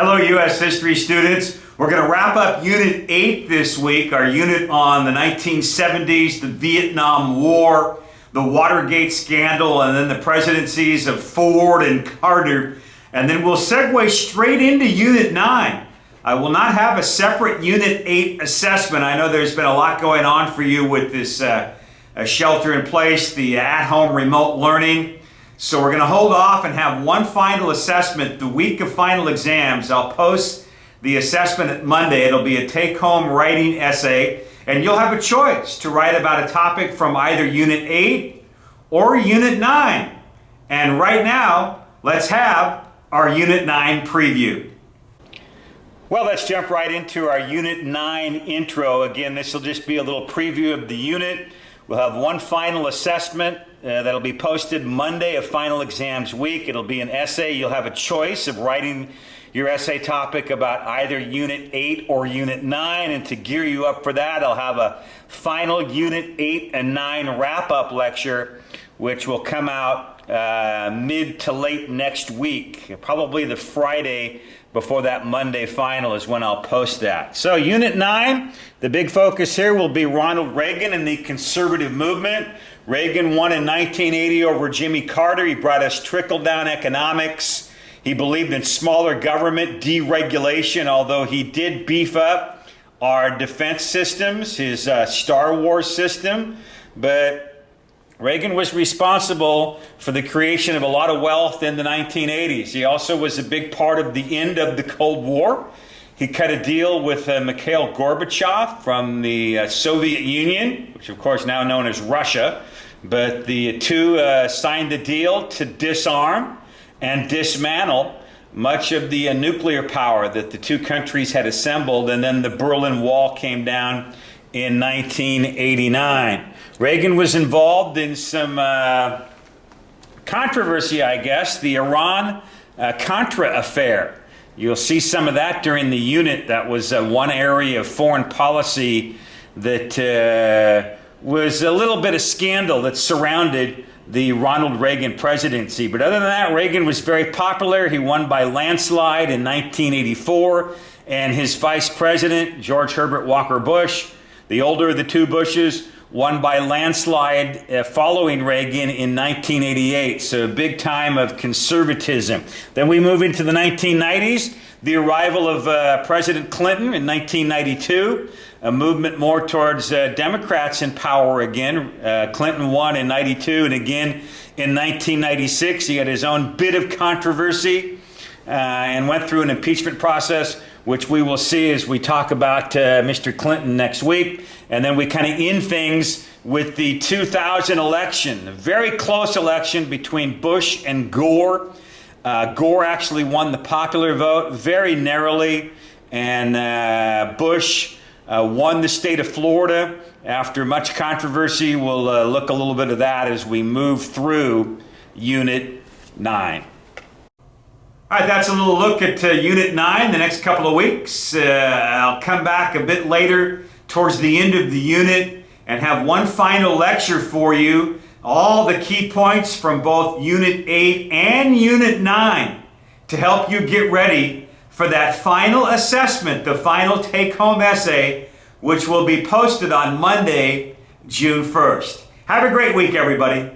Hello, U.S. History students. We're going to wrap up Unit 8 this week, our unit on the 1970s, the Vietnam War, the Watergate scandal, and then the presidencies of Ford and Carter. And then we'll segue straight into Unit 9. I will not have a separate Unit 8 assessment. I know there's been a lot going on for you with this shelter in place, the at-home remote learning. So we're going to hold off and have one final assessment the week of final exams. I'll post the assessment at Monday. It'll be a take-home writing essay, and you'll have a choice to write about a topic from either Unit 8 or Unit 9. And right now, let's have our Unit 9 preview. Well, let's jump right into our Unit 9 intro. Again, this will just be a little preview of the unit. We'll have one final assessment that'll be posted Monday of final exams week. It'll be an essay. You'll have a choice of writing your essay topic about either Unit 8 or Unit 9. And to gear you up for that, I'll have a final Unit 8 and 9 wrap-up lecture, which will come out mid to late next week. Probably the Friday before that Monday final is when I'll post that. So Unit 9, the big focus here will be Ronald Reagan and the conservative movement. Reagan won in 1980 over Jimmy Carter. He brought us trickle-down economics. He believed in smaller government, deregulation, although he did beef up our defense systems, his Star Wars system. But Reagan was responsible for the creation of a lot of wealth in the 1980s. He also was a big part of the end of the Cold War. He cut a deal with Mikhail Gorbachev from the Soviet Union, which of course now known as Russia. But the two signed the deal to disarm and dismantle much of the nuclear power that the two countries had assembled, and then the Berlin Wall came down in 1989. Reagan was involved in some controversy, I guess, the Iran-Contra affair. You'll see some of that during the unit. That was one area of foreign policy that was a little bit of scandal that surrounded the Ronald Reagan presidency. But other than that, Reagan was very popular. He won by landslide in 1984. And his vice president, George Herbert Walker Bush, the older of the two Bushes, won by landslide following Reagan in 1988. So a big time of conservatism. Then we move into the 1990s, the arrival of President Clinton in 1992, a movement more towards Democrats in power again. Clinton won in 92 and again in 1996. He had his own bit of controversy and went through an impeachment process, which we will see as we talk about Mr. Clinton next week. And then we kind of end things with the 2000 election, a very close election between Bush and Gore. Gore actually won the popular vote very narrowly, and Bush won the state of Florida after much controversy. We'll look a little bit of that as we move through Unit 9. All right, that's a little look at Unit 9 the next couple of weeks. I'll come back a bit later towards the end of the unit and have one final lecture for you. All the key points from both Unit 8 and Unit 9 to help you get ready for that final assessment, the final take-home essay, which will be posted on Monday, June 1st. Have a great week, everybody.